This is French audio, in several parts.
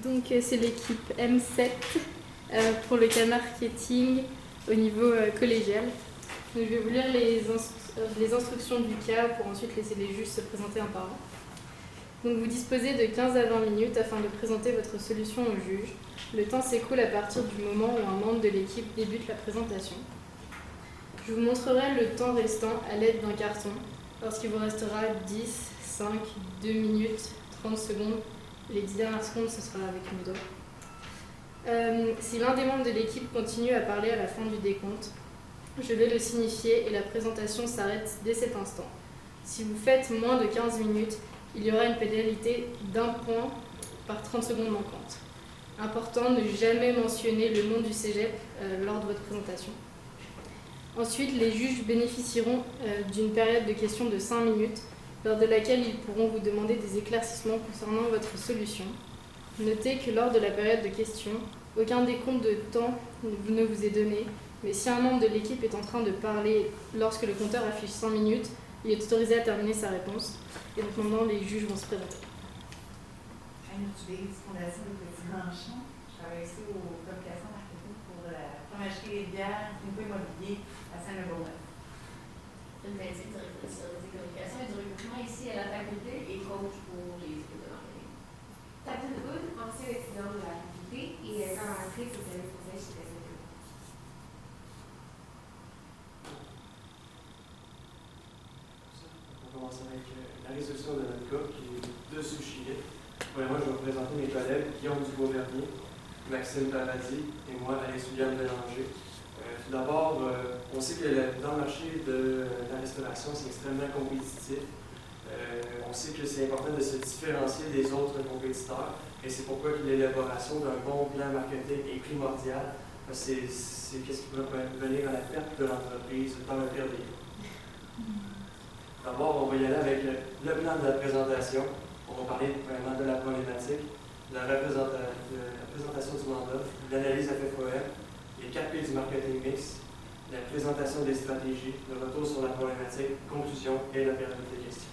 Donc c'est l'équipe M7 pour le cas marketing au niveau collégial. Donc, je vais vous lire les instructions du cas pour ensuite laisser les juges se présenter un par un. Donc vous disposez de 15 à 20 minutes afin de présenter votre solution au juge. Le temps s'écoule à partir du moment où un membre de l'équipe débute la présentation. Je vous montrerai le temps restant à l'aide d'un carton, lorsqu'il vous restera 10, 5, 2 minutes, 30 secondes. Les 10 dernières secondes, ce sera avec une doigt. Si l'un des membres de l'équipe continue à parler à la fin du décompte, je vais le signifier et la présentation s'arrête dès cet instant. Si vous faites moins de 15 minutes, il y aura une pénalité d'1 point par 30 secondes manquantes. Important, ne jamais mentionner le nom du cégep lors de votre présentation. Ensuite, les juges bénéficieront d'une période de questions de 5 minutes, lors de laquelle ils pourront vous demander des éclaircissements concernant votre solution. Notez que lors de la période de questions, aucun décompte de temps ne vous est donné, mais si un membre de l'équipe est en train de parler lorsque le compteur affiche 5 minutes, il est autorisé à terminer sa réponse. Et donc maintenant, les juges vont se présenter. Anne Dubé, Fondation de Petit Ranchon. Je travaille ici au communication marketing pour la fromagerie Rivière, Finco Immobilier à Saint-Lebourgneuf. Une métier directrice des communications et du recrutement ici à la faculté et coach pour les équipes de marketing. Catherine Hood, ancienne étudiante de la faculté et collaboratrice au service conseil chez SFE. On commence avec la résolution de notre cas qui est de Sushi. Moi, je vais vous présenter mes collègues Guillaume Dubois-Bernier, Maxime Paradis et moi, Alex-William Bélanger. Tout d'abord, on sait que dans le marché de la restauration, c'est extrêmement compétitif. On sait que c'est important de se différencier des autres compétiteurs et c'est pourquoi l'élaboration d'un bon plan marketing est primordiale. C'est ce qui pourrait venir à la perte de l'entreprise dans le pire des cas. D'abord, on va y aller avec le plan de la présentation. On va parler vraiment de la problématique, la présentation du mandat, l'analyse FFOM, les 4 P du marketing mix, la présentation des stratégies, le retour sur la problématique, conclusion et la période de questions.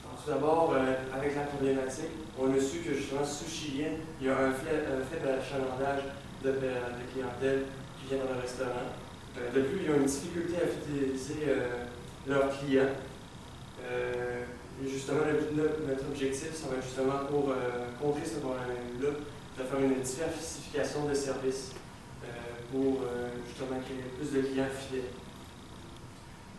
Alors, tout d'abord, avec la problématique, on a su que justement, Sushi, il y a un faible achalandage de clientèle qui vient dans le restaurant. De plus, il y a une difficulté à fidéliser leurs clients. Justement, notre objectif, ça va être justement pour contrer ce problème-là, de faire une diversification de services pour justement qu'il y ait plus de clients fidèles.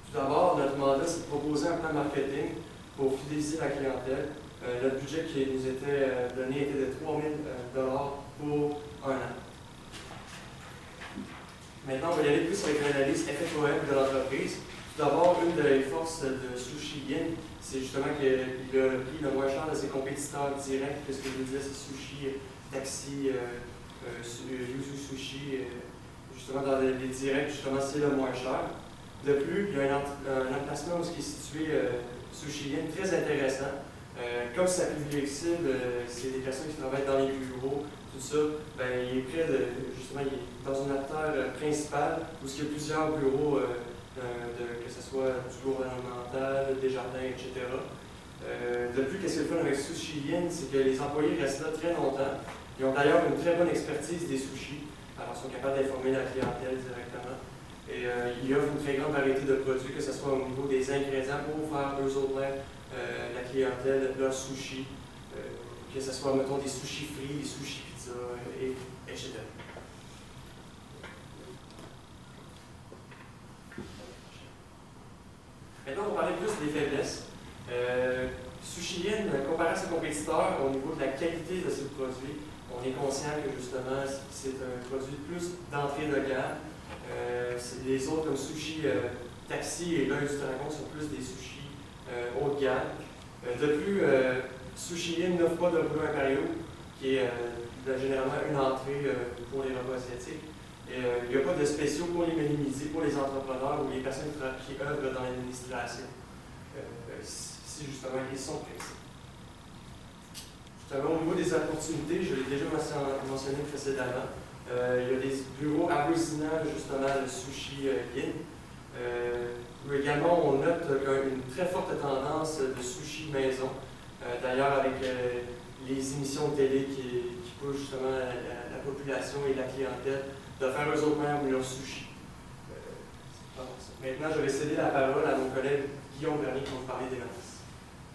Tout d'abord, notre mandat, c'est de proposer un plan marketing pour fidéliser la clientèle. Le budget qui nous était donné était de 3 000 $ pour un an. Maintenant, on va y aller plus avec l'analyse FFOM de l'entreprise. Tout d'abord, une des forces de Sushi Yin, c'est justement qu'il a le prix le moins cher de ses compétiteurs directs, puisque je vous disais, c'est Sushi, Taxi, Yuzu Sushi, justement dans les directs, justement, c'est le moins cher. De plus, il y a un emplacement où il est situé Sushi Yin, très intéressant. Comme c'est plus flexible, c'est des personnes qui travaillent dans les bureaux, tout ça, ben, il est près de, justement, il est dans une artère principale où il y a plusieurs bureaux, que ce soit du gouvernemental, des jardins, etc. De plus, qu'est-ce que le fun avec Sushi Yin, c'est que les employés restent là très longtemps. Ils ont d'ailleurs une très bonne expertise des sushis, alors ils sont capables d'informer la clientèle directement. Et ils offrent une très grande variété de produits, que ce soit au niveau des ingrédients pour faire eux autres la clientèle, leurs sushis, que ce soit, mettons, des sushis frits, des sushis pizza, etc. Maintenant, on va parler plus des faiblesses. Sushi Yin, comparé à ses compétiteurs, au niveau de la qualité de ses produits, on est conscient que justement, c'est un produit plus d'entrée de gamme. Les autres, comme Sushi Taxi et l'œil du dragon, sont plus des sushis haut de gamme. De plus, Sushi Yin n'offre pas de rouleau impériaux, qui est généralement une entrée pour les repas asiatiques. Et il n'y a pas de spéciaux pour les minimiser, pour les entrepreneurs ou les personnes qui œuvrent dans l'administration. C'est justement une question de principe. Justement, au niveau des opportunités, je l'ai déjà mentionné précédemment, il y a des bureaux avoisinants justement de Sushi Yin. Également, on note une très forte tendance de sushi maison. D'ailleurs, avec les émissions de télé qui poussent justement la population et la clientèle de faire eux autres mêmes leur sushi. Maintenant, je vais céder la parole à mon collègue Guillaume Bernier pour vous parler des ventes.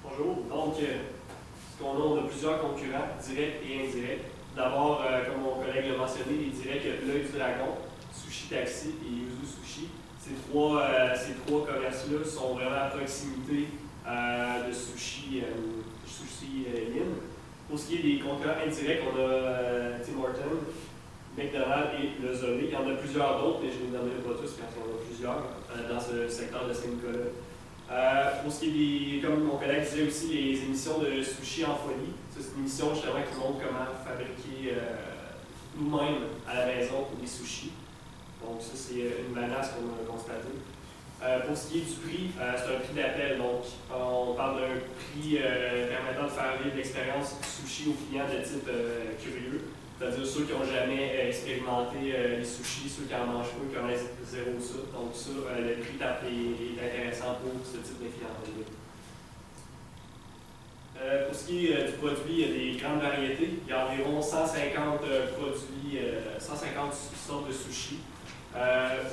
Bonjour. Donc, ce qu'on a, on a plusieurs concurrents, directs et indirects. D'abord, comme mon collègue l'a mentionné, les directs, L'Œil du Dragon, Sushi Taxi et Yuzu Sushi. Ces trois commerces-là sont vraiment à proximité de Sushi Yin. Pour ce qui est des concurrents indirects, on a Tim Hortons, McDonald's et Le Zolé. Il y en a plusieurs d'autres, mais je ne les nommerai pas tous parce qu'il y en a plusieurs dans ce secteur de Saint-Nicolas. Pour ce qui est comme mon collègue disait aussi, les émissions de Sushi en folie. C'est une émission justement qui montre comment fabriquer nous-mêmes à la maison des sushis. Donc ça, c'est une menace qu'on a constatée. Pour ce qui est du prix, c'est un prix d'appel. Donc on parle d'un prix permettant de faire vivre l'expérience sushi aux clients de type curieux. C'est-à-dire ceux qui n'ont jamais expérimenté les sushis, ceux qui en mangent pas, qui connaissent zéro ça. Donc ça, le prix est intéressant pour ce type de clientèle. Pour ce qui est du produit, il y a des grandes variétés. Il y a environ 150 produits, 150 sortes de sushis.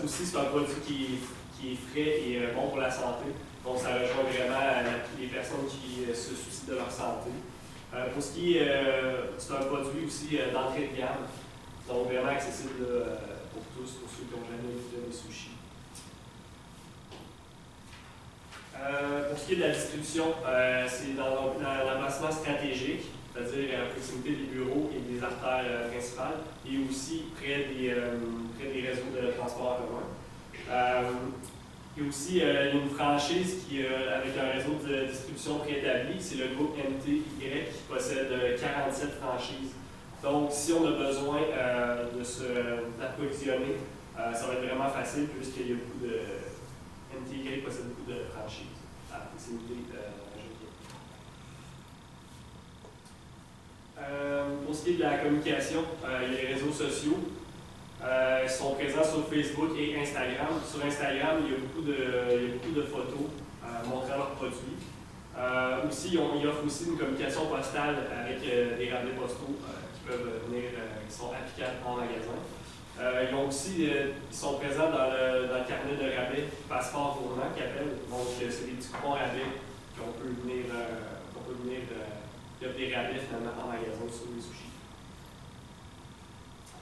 Aussi, c'est un produit qui est frais et bon pour la santé. Donc ça rejoint vraiment les personnes qui se soucient de leur santé. Pour ce qui est, c'est un produit aussi d'entrée de gamme, donc vraiment accessible pour tous, pour ceux qui n'ont jamais goûté des sushis. Pour ce qui est de la distribution, c'est dans l'emplacement stratégique, c'est-à-dire à proximité des bureaux et des artères principales, et aussi près des réseaux de transport en commun. Il y a aussi une franchise avec un réseau de distribution préétabli, c'est le groupe MTY qui possède 47 franchises. Donc, si on a besoin d'approvisionner, ça va être vraiment facile puisqu'il y a beaucoup de. MTY possède beaucoup de franchises à proximité de pour ce qui est de la communication, il y a les réseaux sociaux. Ils sont présents sur Facebook et Instagram. Sur Instagram, il y a beaucoup de photos montrant leurs produits. Aussi, ils offrent aussi une communication postale avec des rabais postaux qui sont applicables en magasin. Ils sont présents dans le carnet de rabais Passeport Tournant qu'ils appellent. Donc, c'est des petits coupons rabais qu'on peut venir qui offrent des rabais finalement en magasin sur les sushis.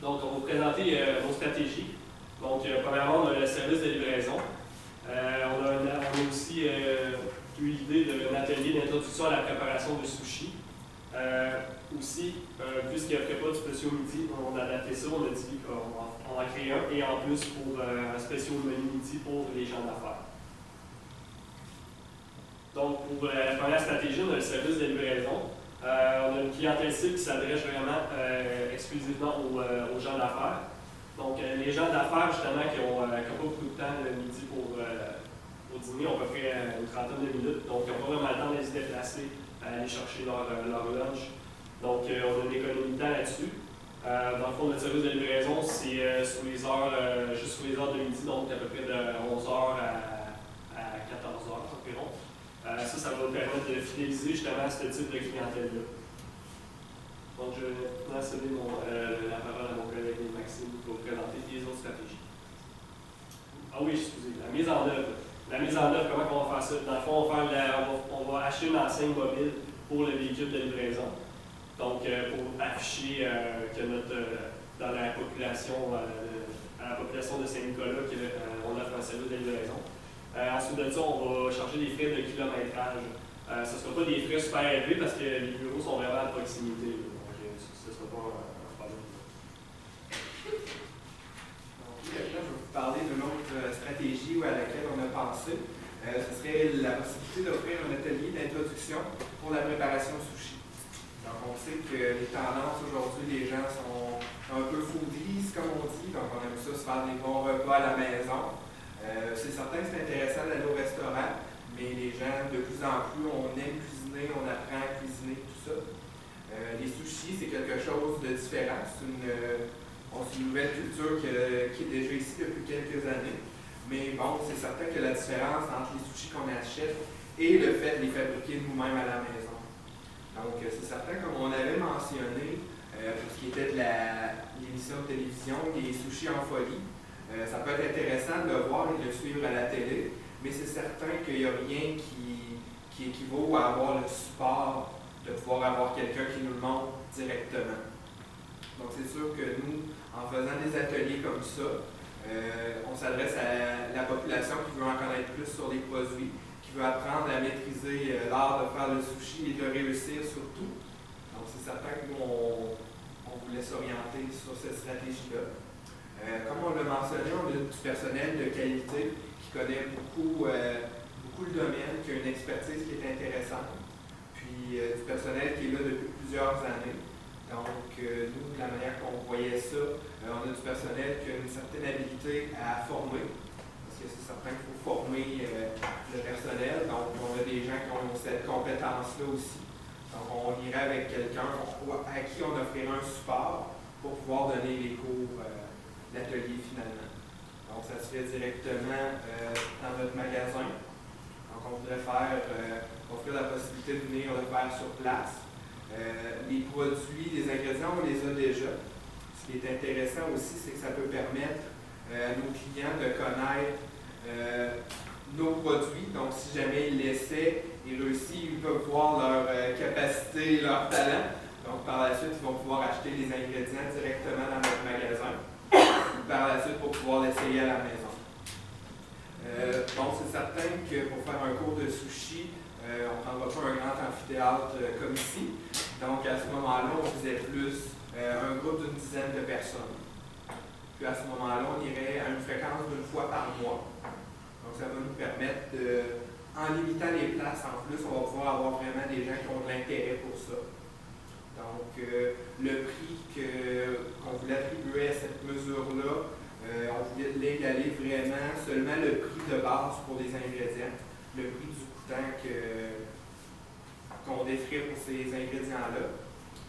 Donc, on va vous présenter nos stratégies. Donc, premièrement, on a le service de livraison. On a aussi eu l'idée d'un atelier d'introduction à la préparation de sushis. Aussi, puisqu'il n'y a pas de spéciaux midi, on a adapté ça, on a dit qu'on va créer un, et en plus pour un spécial menu midi pour les gens d'affaires. Donc, pour la première stratégie, on a le service de livraison. On a une clientèle cible qui s'adresse vraiment exclusivement aux gens d'affaires. Donc, les gens d'affaires, justement, qui n'ont pas beaucoup de temps le midi pour dîner, on peut faire une trentaine de minutes. Donc, ils n'ont pas vraiment le temps de se déplacer, aller chercher leur lunch. Donc, on a une économie de temps là-dessus. Dans le fond, notre service de livraison, c'est juste sur les heures de midi, donc à peu près de 11h à 14h environ. Ça va nous permettre de fidéliser justement ce type de clientèle-là. Donc, je vais maintenant céder la parole à mon collègue Maxime pour présenter les autres stratégies. Ah oui, excusez, la mise en œuvre. La mise en œuvre, comment on va faire ça? Dans le fond, on va acheter une enseigne mobile pour le véhicule de livraison. Donc, pour afficher que dans la population, à la population de Saint-Nicolas, on offre un service de livraison. Ensuite de ça, on va charger des frais de kilométrage. Ce ne sera pas des frais super élevés parce que les bureaux sont vraiment à proximité. Donc, ce ne sera pas un problème. Donc, maintenant, je vais vous parler d'une autre stratégie à laquelle on a pensé. Ce serait la possibilité d'offrir un atelier d'introduction pour la préparation sushi. Donc, on sait que les tendances aujourd'hui, les gens sont un peu foodies, comme on dit. Donc, on aime ça se faire des bons repas à la maison. C'est certain que c'est intéressant d'aller au restaurant, mais les gens, de plus en plus, on aime cuisiner, on apprend à cuisiner, tout ça. Les sushis, c'est quelque chose de différent. C'est une nouvelle culture qui est déjà ici depuis quelques années. Mais bon, c'est certain que la différence entre les sushis qu'on achète et le fait de les fabriquer nous-mêmes à la maison. Donc, c'est certain, comme on avait mentionné, pour ce qui était de l'émission de télévision, des sushis en folie, ça peut être intéressant de le voir et de le suivre à la télé, mais c'est certain qu'il n'y a rien qui équivaut à avoir le support de pouvoir avoir quelqu'un qui nous le montre directement. Donc, c'est sûr que nous, en faisant des ateliers comme ça, on s'adresse à la population qui veut en connaître plus sur les produits, qui veut apprendre à maîtriser l'art de faire le sushi et de réussir surtout. Donc, c'est certain que nous, on voulait s'orienter sur cette stratégie-là. Comme on l'a mentionné, on a du personnel de qualité qui connaît beaucoup le domaine, qui a une expertise qui est intéressante, puis du personnel qui est là depuis plusieurs années. Donc, nous, de la manière qu'on voyait ça, on a du personnel qui a une certaine habilité à former, parce que c'est certain qu'il faut former le personnel. Donc, on a des gens qui ont cette compétence-là aussi. Donc, on irait avec quelqu'un à qui on offrirait un support pour pouvoir donner les cours d'atelier finalement. Donc, ça se fait directement dans notre magasin. Donc, on voudrait offrir la possibilité de venir le faire sur place. Les produits, les ingrédients, on les a déjà. Ce qui est intéressant aussi, c'est que ça peut permettre à nos clients de connaître nos produits. Donc, si jamais ils l'essaient et réussissent, ils peuvent voir leur capacité, leur talent. Donc, par la suite, ils vont pouvoir acheter les ingrédients directement dans notre magasin. Par la suite, pour pouvoir l'essayer à la maison. Bon, c'est certain que pour faire un cours de sushi, on ne prendra pas un grand amphithéâtre comme ici. Donc, à ce moment-là, on faisait plus un groupe d'une dizaine de personnes. Puis, à ce moment-là, on irait à une fréquence d'une fois par mois. Donc, ça va nous permettre en limitant les places en plus, on va pouvoir avoir vraiment des gens qui ont de l'intérêt pour ça. Donc, le prix qu'on voulait attribuer à cette mesure-là, on voulait l'égaler vraiment seulement le prix de base pour les ingrédients, le prix du coûtant qu'on défrait pour ces ingrédients-là.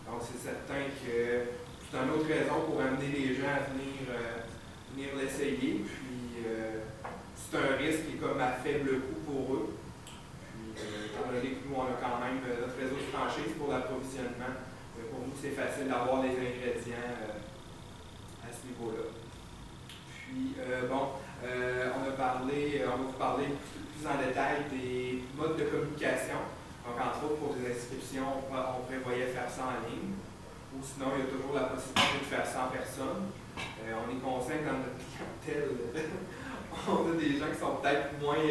Donc, c'est certain que c'est une autre raison pour amener les gens à venir l'essayer. Puis, c'est un risque qui est comme à faible coût pour eux. Puis, étant donné que nous, on a quand même notre réseau de franchise pour l'approvisionnement, pour nous, c'est facile d'avoir les ingrédients à ce niveau-là. Puis, on va vous parler plus en détail des modes de communication. Donc, entre autres, pour des inscriptions, on prévoyait faire ça en ligne. Ou sinon, il y a toujours la possibilité de faire ça en personne. On est conscient que dans notre clientèle, on a des gens qui sont peut-être moins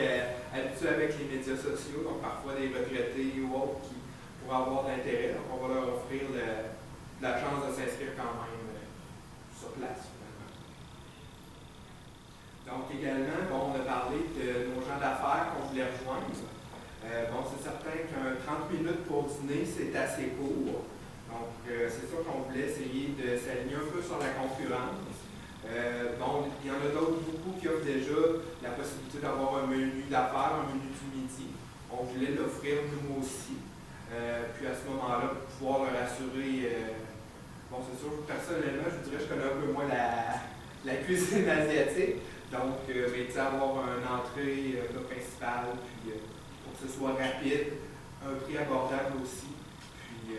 habitués avec les médias sociaux, donc parfois des retraités ou autres qui pourraient avoir de l'intérêt. Donc, on va leur offrir la chance de s'inscrire quand même sur place. Donc, également, on a parlé de nos gens d'affaires qu'on voulait rejoindre. C'est certain qu'un 30 minutes pour dîner, c'est assez court. Donc, c'est sûr qu'on voulait essayer de s'aligner un peu sur la concurrence. Il y en a d'autres beaucoup qui offrent déjà la possibilité d'avoir un menu d'affaires, un menu du midi. On voulait l'offrir nous aussi. Puis à ce moment-là, pour pouvoir leur assurer, c'est sûr, personnellement, je dirais que je connais un peu moins la cuisine asiatique. Donc, avoir une entrée principale, puis pour que ce soit rapide, un prix abordable aussi, puis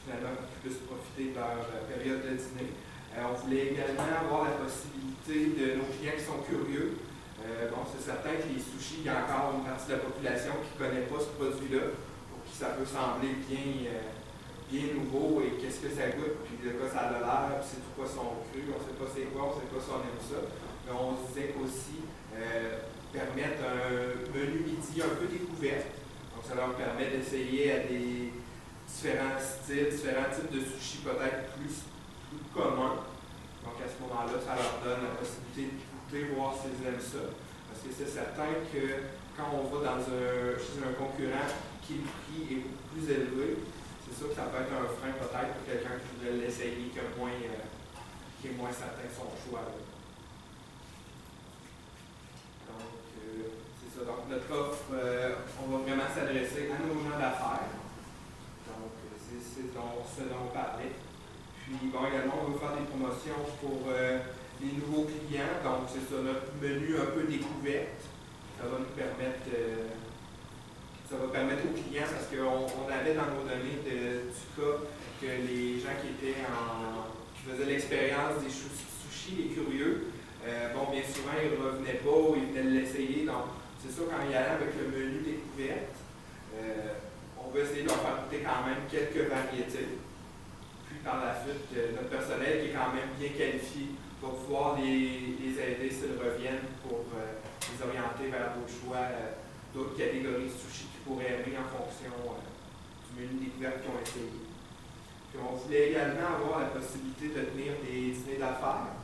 finalement qu'ils puissent profiter de leur période de dîner. On voulait également avoir la possibilité de nos clients qui sont curieux. C'est certain que les sushis, il y a encore une partie de la population qui ne connaît pas ce produit-là, pour qui ça peut sembler bien nouveau et qu'est-ce que ça goûte, puis de quoi ça a l'air, puis c'est tout quoi son cru, on ne sait pas c'est quoi, on ne sait pas si on aime ça. Mais on se disait qu'aussi permettre un menu midi un peu découvert. Donc ça leur permet d'essayer à des différents styles, différents types de sushis peut-être plus communs. Donc à ce moment-là, ça leur donne la possibilité de goûter, voir s'ils aiment ça. Parce que c'est certain que quand on va chez un concurrent qui le prix est beaucoup plus élevé, c'est sûr que ça peut être un frein peut-être pour quelqu'un qui voudrait l'essayer, qui est moins certain de son choix. Donc, c'est ça. Donc, notre offre, on va vraiment s'adresser à nos gens d'affaires. Donc, c'est ce dont on parlait. Puis, également, on va faire des promotions pour les nouveaux clients. Donc, c'est ça, notre menu un peu découverte. Ça va nous permettre ça va permettre aux clients, parce qu'on avait dans nos données du cas que les gens qui faisaient l'expérience des sushis, les curieux, bien souvent ils ne revenaient pas ou ils venaient l'essayer. Donc, c'est sûr, quand ils allaient avec le menu découverte, on va essayer de leur faire goûter quand même quelques variétés. Puis par la suite, notre personnel qui est quand même bien qualifié va pouvoir les aider s'ils reviennent pour les orienter vers d'autres choix, d'autres catégories de sushis qu'ils pourraient aimer en fonction du menu découverte qu'ils ont essayé. Puis on voulait également avoir la possibilité de tenir des dîners d'affaires.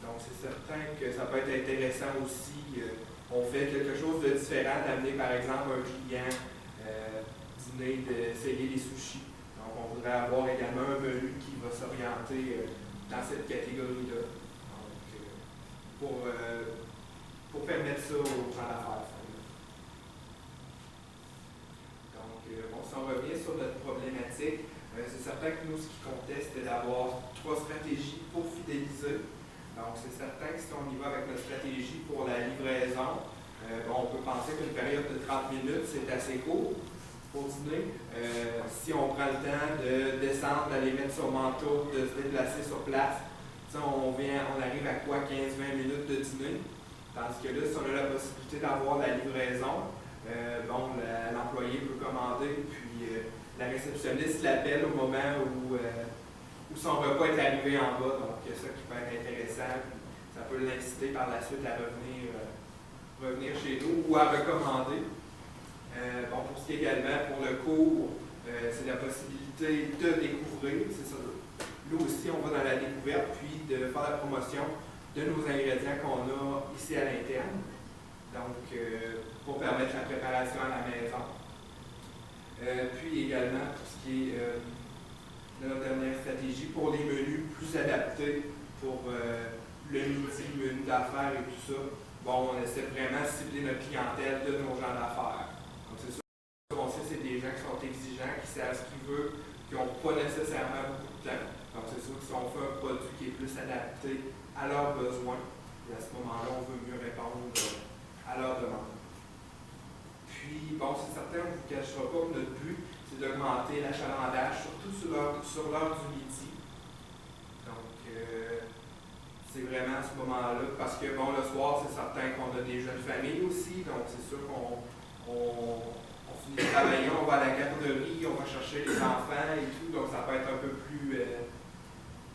Donc c'est certain que ça peut être intéressant aussi. On fait quelque chose de différent, d'amener par exemple un client dîner, d'essayer les sushis. Donc on voudrait avoir également un menu qui va s'orienter dans cette catégorie-là. Donc pour permettre ça aux gens d'affaires. Donc si on revient sur notre problématique, c'est certain que nous, ce qui comptait, c'était d'avoir 3 stratégies pour fidéliser. Donc, c'est certain que si on y va avec notre stratégie pour la livraison, on peut penser qu'une période de 30 minutes, c'est assez court pour dîner. Si on prend le temps de descendre, d'aller mettre son manteau, de se déplacer sur place, on arrive à quoi? 15-20 minutes de dîner. Tandis que là, si on a la possibilité d'avoir la livraison, l'employé peut commander, puis la réceptionniste l'appelle au moment où son repas est arrivé en bas. Donc, ça qui peut être intéressant. Ça peut l'inciter par la suite à revenir chez nous ou à recommander. Pour ce qui est également pour le cours, c'est la possibilité de découvrir. C'est ça. Là aussi, on va dans la découverte, puis de faire la promotion de nos ingrédients qu'on a ici à l'interne. Donc, pour permettre la préparation à la maison. Puis également, pour ce qui est de notre dernière stratégie, pour les menus plus adaptés pour le midi, menu d'affaires et tout ça, on essaie vraiment de cibler notre clientèle de nos gens d'affaires. Donc, c'est sûr qu'on sait que c'est des gens qui sont exigeants, qui savent ce qu'ils veulent, qui n'ont pas nécessairement beaucoup de temps. Donc, c'est sûr que si on fait un produit qui est plus adapté à leurs besoins, et à ce moment-là, on veut mieux répondre à leurs demandes. Puis, c'est certain, on ne vous cachera pas que notre but, c'est d'augmenter l'achalandage, surtout sur l'heure du midi. Donc, c'est vraiment à ce moment-là, parce que, le soir, c'est certain qu'on a des jeunes familles aussi, donc c'est sûr qu'on finit de travailler, on va à la garderie, on va chercher les enfants et tout, donc ça peut être un peu plus,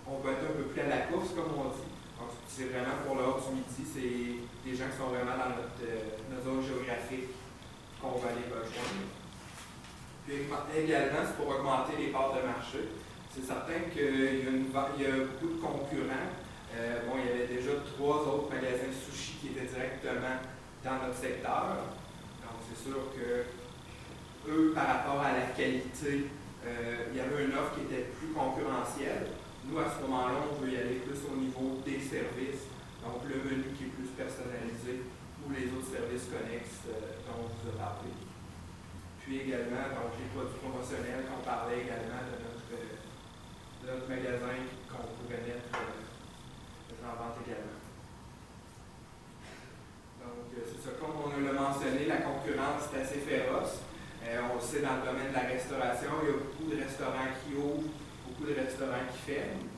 on peut être un peu plus à la course, comme on dit. Donc, c'est vraiment pour l'heure du midi, c'est des gens qui sont vraiment dans notre zone géographique qu'on va aller rejoindre. Puis également, c'est pour augmenter les parts de marché. C'est certain qu'il y a beaucoup de concurrents. Il y avait déjà 3 autres magasins de sushis qui étaient directement dans notre secteur. Donc, c'est sûr que eux, par rapport à la qualité, il y avait une offre qui était plus concurrentielle. Nous, à ce moment-là, on veut y aller plus au niveau des services. Donc, le menu qui est plus personnalisé ou les autres services connexes dont on vous a parlé. Puis également, les produits promotionnels qu'on parlait également de notre magasin qu'on pourrait mettre en vente également. Donc, c'est ça, comme on l'a mentionné, la concurrence est assez féroce. On le sait dans le domaine de la restauration, il y a beaucoup de restaurants qui ouvrent, beaucoup de restaurants qui ferment.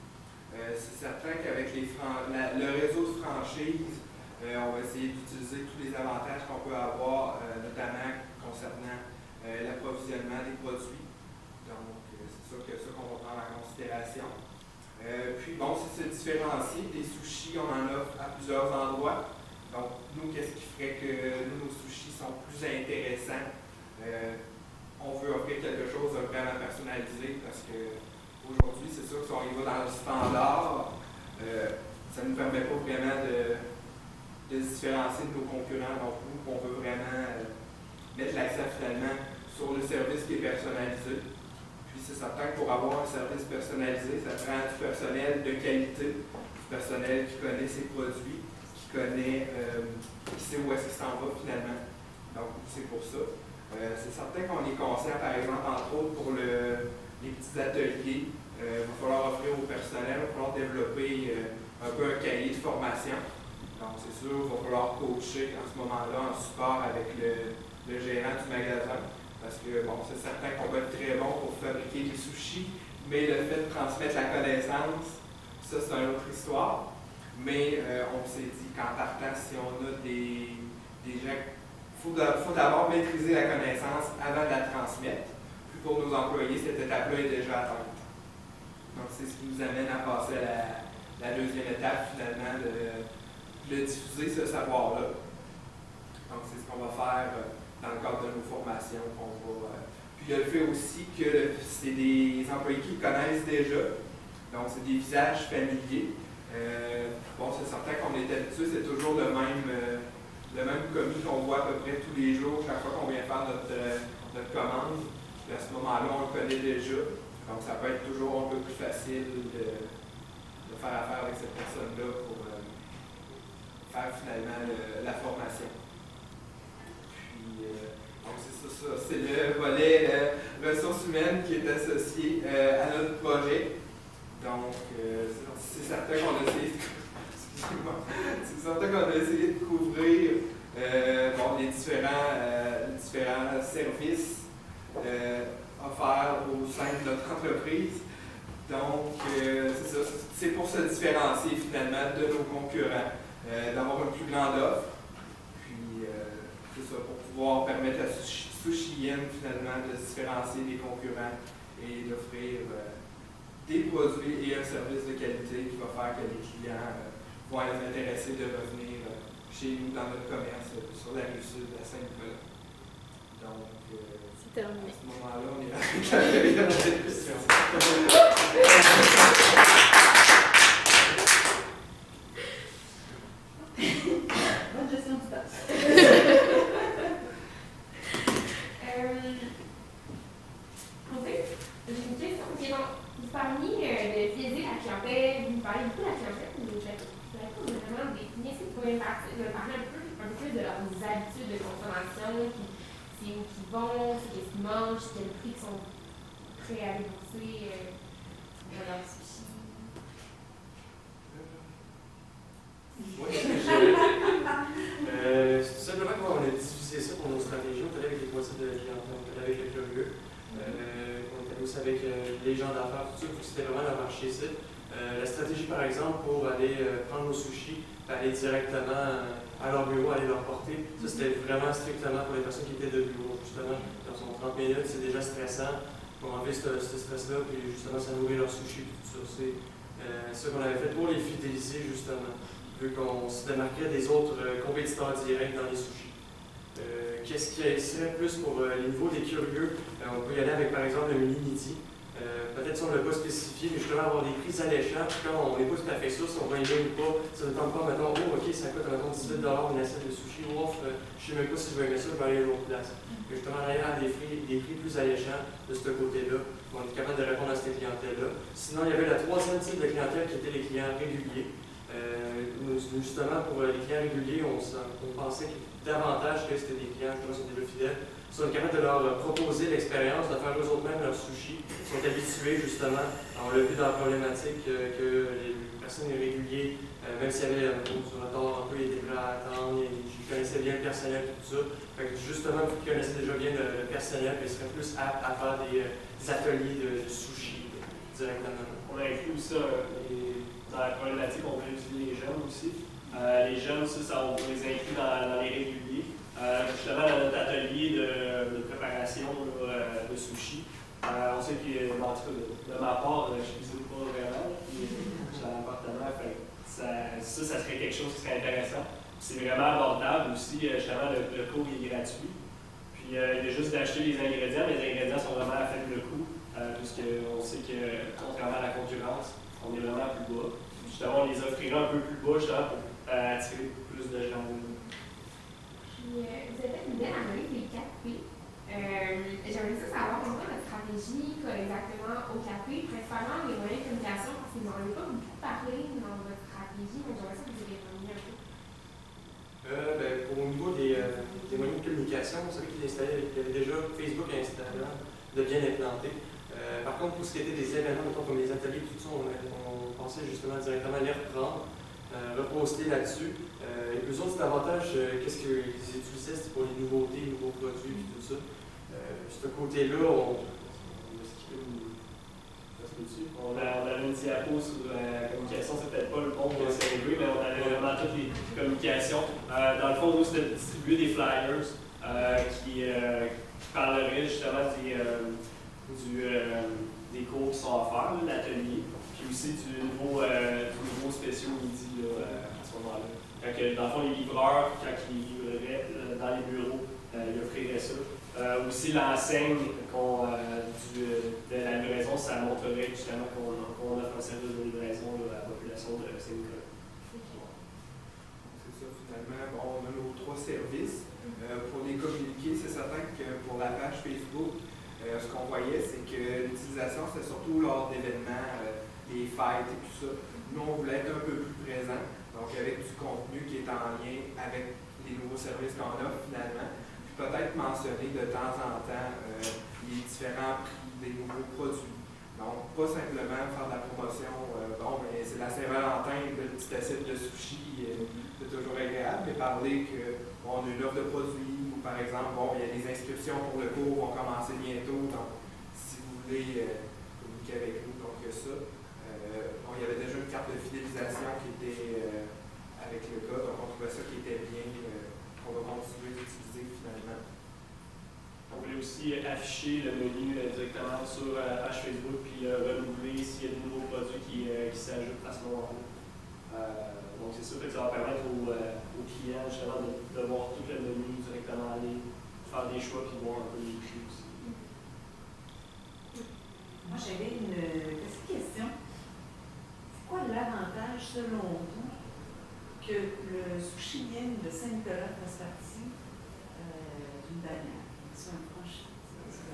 C'est certain qu'avec le réseau de franchise, on va essayer d'utiliser tous les avantages qu'on peut avoir, notamment concernant l'approvisionnement des produits. Donc, c'est sûr que c'est ça qu'on va prendre en considération. Puis, si c'est différencié, des sushis, on en offre à plusieurs endroits. Donc, nous, qu'est-ce qui ferait que nos sushis sont plus intéressants? On veut offrir quelque chose de vraiment personnalisé parce que aujourd'hui, c'est sûr que si on y va dans le standard, ça ne nous permet pas vraiment de se différencier de nos concurrents. Donc, nous, on veut vraiment mettre l'accent finalement sur le service qui est personnalisé. Puis, c'est certain que pour avoir un service personnalisé, ça prend du personnel de qualité, du personnel qui connaît ses produits, qui sait où est-ce qu'il s'en va finalement. Donc, c'est pour ça. C'est certain qu'on est conscient, par exemple, entre autres, pour les petits ateliers, il va falloir offrir au personnel, il va falloir développer un peu un cahier de formation. Donc, c'est sûr, il va falloir coacher en ce moment-là en support avec le gérant du magasin. Parce que, bon, c'est certain qu'on va être très bon pour fabriquer des sushis, mais le fait de transmettre la connaissance, ça, c'est une autre histoire. Mais on s'est dit qu'en partant, si on a des gens, il faut d'abord maîtriser la connaissance avant de la transmettre. Puis pour nos employés, cette étape-là est déjà atteinte. Donc, c'est ce qui nous amène à passer à la deuxième étape, finalement, de diffuser ce savoir-là. Donc, c'est ce qu'on va faire dans le cadre de nos formations. Puis, il y a le fait aussi que c'est des employés qui le connaissent déjà. Donc, c'est des visages familiers. Bon, c'est certain qu'on est habitué, c'est toujours le même commis qu'on voit à peu près tous les jours, chaque fois qu'on vient faire notre commande. Puis à ce moment-là, on le connaît déjà. Donc, ça peut être toujours un peu plus facile de faire affaire avec cette personne-là pour faire finalement la formation. Puis, donc c'est ça. C'est le volet ressources humaines qui est associé à notre projet. Donc, c'est certain qu'on a essayé de couvrir les différents services offerts au sein de notre entreprise. Donc, c'est ça, c'est pour se différencier finalement de nos concurrents, d'avoir une plus grande offre. Puis, c'est ça, pour pouvoir permettre à Sushi Inn finalement de se différencier des concurrents et d'offrir des produits et un service de qualité qui va faire que les clients vont être intéressés de revenir chez nous dans notre commerce sur la rive sud à Saint-Nicolas. Donc, c'est terminé. À ce moment-là, on est avec la période de discussion. Bonne gestion du temps. J'ai une question. Okay, donc, parmi le plaisir à la clientèle, vous parlez beaucoup de la clientèle, mais je voudrais pas vraiment définir. Est-ce que vous pouvez me parler un peu plus de leurs habitudes de consommation, c'est où qu'ils vont, c'est qu'est-ce qu'ils mangent, quel prix ils sont prêts à débourser dans leur sushi? Oui, c'est simplement qu'on a diffusé ça pour nos stratégies. On est allé avec les poissons de clientèle, on est allé avec le curieux. On est allé aussi avec les gens d'affaires, tout ça, c'était vraiment leur marché site. La stratégie, par exemple, pour aller prendre nos sushis, aller directement à leur bureau, aller leur porter, ça c'était vraiment strictement pour les personnes qui étaient de bureau. Justement, dans son 30 minutes, c'est déjà stressant pour enlever ce stress-là, puis justement, ça nourrit leur sushi, tout ça. C'est ça qu'on avait fait pour les fidéliser, justement, vu qu'on se démarquait des autres compétiteurs directs dans les sushis. Qu'est-ce qui serait plus pour les niveaux des curieux? On peut y aller avec, par exemple, le mini-midi. Peut-être si on ne l'a pas spécifié, mais justement avoir des prix alléchants, puis quand on n'est pas tout à fait sûr si on va aimer ou pas, ça ne tente pas, mettons, oh, ok, ça coûte, mettons, 18$ une assiette de sushi, ouf, je ne sais même pas si je vais aimer ça, je vais aller à l'autre place. Et justement, aller à des prix plus alléchants de ce côté-là, on est capable de répondre à cette clientèle-là. Sinon, il y avait la troisième type de clientèle qui était les clients réguliers. Justement, pour les clients réguliers, on pensait davantage que c'était des clients qui sont déjà fidèles. Ils sont capables de leur proposer l'expérience, de faire eux-mêmes leurs sushis. Ils sont habitués, justement, on l'a vu dans la problématique, que les personnes réguliers, même s'il y avait un retard un peu, ils étaient prêts à attendre, ils connaissaient bien le personnel et tout ça. Fait que justement, vu qu'ils connaissaient déjà bien le personnel, ils seraient plus aptes à faire des ateliers de sushi directement. On a inclus ça dans la problématique, on peut utiliser les jeunes aussi. Les jeunes, on les inclut dans les réguliers. Justement, dans notre atelier de préparation de sushi, on sait que, en tout cas, de ma part, je ne cuisine pas vraiment, je suis dans l'appartement, ça serait quelque chose qui serait intéressant. C'est vraiment abordable aussi, justement, le coût est gratuit. Puis, il y a juste d'acheter les ingrédients, mais les ingrédients sont vraiment à faible coût, puisqu'on sait que, contrairement à la concurrence, on est vraiment plus bas. Justement, on les offrira un peu plus bas, justement, pour attirer plus de gens. Puis, vous avez fait une belle analyse des 4 P. J'aimerais ça savoir pourquoi notre stratégie colle exactement aux 4 P, principalement les moyens de communication, parce que vous n'en avez pas beaucoup parlé dans votre stratégie, mais j'aimerais ça que vous ayez remis un peu. Au niveau des moyens de communication, vous savez qu'il y avait déjà Facebook et Instagram de bien implantés. Par contre, pour ce qui était des événements, comme les ateliers, tout ça, on pensait justement directement les reprendre. reposter là-dessus. Eux autres, davantage, qu'est-ce qu'ils utilisaient, c'était pour les nouveautés, les nouveaux produits, et tout ça. Ce côté-là, on a skippé on avait une diapo sur la communication, c'est peut-être pas le bon de s'élever, mais on avait vraiment toutes les communications. Dans le fond, nous, c'était de distribuer des flyers qui parleraient justement des cours qui sont offerts, l'atelier, puis aussi du nouveau spécial midi à ce moment-là. Dans le fond, les livreurs, quand ils livreraient dans les bureaux, ils offriraient ça. Aussi, l'enseigne de la livraison, ça montrerait justement qu'on offre un service de livraison à la population de Saint-Nicolas. C'est ça, finalement. Bon, on a nos 3 services. Pour les communiquer, c'est certain que pour la page Facebook, ce qu'on voyait, c'est que l'utilisation, c'était surtout lors d'événements, des fêtes et tout ça. Nous, on voulait être un peu plus présents, donc avec du contenu qui est en lien avec les nouveaux services qu'on offre finalement. Peut-être mentionner de temps en temps les différents prix des nouveaux produits. Donc, pas simplement faire de la promotion, mais c'est la Saint-Valentin, le petit assiette de sushi, c'est toujours agréable, mais parler qu'on a une offre de produits, ou par exemple, il y a des inscriptions pour le cours vont commencer bientôt, donc si vous voulez communiquer avec nous, donc ça. Il y avait déjà une carte de fidélisation qui était avec le cas, donc on trouvait ça qui était bien. On va continuer d'utiliser finalement. On voulait aussi afficher le menu directement sur la page Facebook puis renouveler s'il y a de nouveaux produits qui s'ajoutent à ce moment-là. Donc c'est sûr que ça va permettre aux clients justement de voir tout le menu directement en ligne, faire des choix puis voir un peu les prix aussi. Moi j'avais une petite question. C'est quoi l'avantage selon vous que le Sushi Inn de Saint-Nicolas fasse partie d'une bannière, soit un franchise, c'est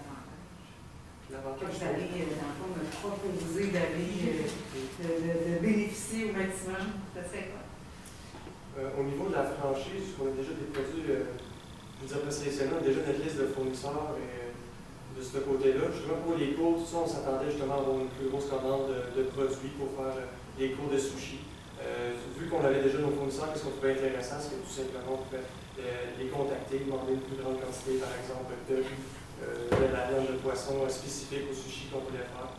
l'avantage. Vous allez, dans le fond, me proposer d'aller, de bénéficier au maximum, ça serait quoi? Au niveau de la franchise, on a déjà des produits, je veux dire, présélectionnés, on a déjà notre liste de fournisseurs de ce côté-là. Justement, pour les cours, tout ça, on s'attendait justement à avoir une plus grosse commande de produits pour faire les cours de sushi. Vu qu'on avait déjà nos fournisseurs, qu'est-ce qu'on trouvait intéressant, c'est que tout simplement on pouvait les contacter, demander une plus grande quantité, par exemple, de la viande de poisson spécifique au sushi qu'on voulait faire.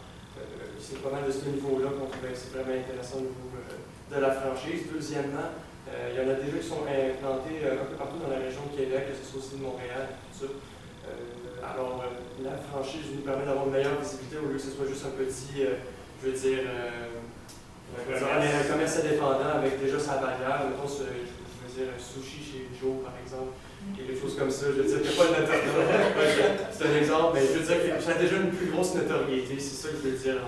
C'est pas mal de ce niveau-là qu'on trouvait c'est vraiment intéressant au niveau de la franchise. Deuxièmement, il y en a déjà qui sont implantés un peu partout dans la région de Québec, que ce soit aussi de Montréal, tout ça. Alors, la franchise nous permet d'avoir une meilleure visibilité au lieu que ce soit juste un petit, je veux dire, un commerce indépendant avec déjà sa bannière, mettons, je veux dire un sushi chez Joe par exemple, quelque chose comme ça, je veux dire qu'il n'y a pas de notoriété, c'est un exemple, mais je veux dire que ça a déjà une plus grosse notoriété, c'est ça que je veux dire,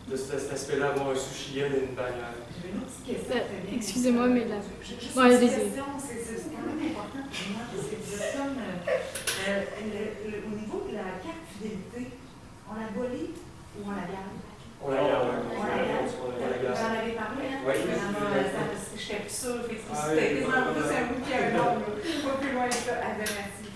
de cet aspect-là, avoir un sushi et une bannière. J'ai une autre petite question. Excusez-moi, mais là. Juste Ouais, une allez-y. question, c'est quand même important pour moi, parce que vous êtes comme, au niveau de la carte fidélité, on la bolit ou on la garde? On la garde. J'en avais parlé, hein? Oui. J'étais plus sûre, c'était quasiment plus un bout qu'un autre, pas plus loin que ça. Ah ben merci.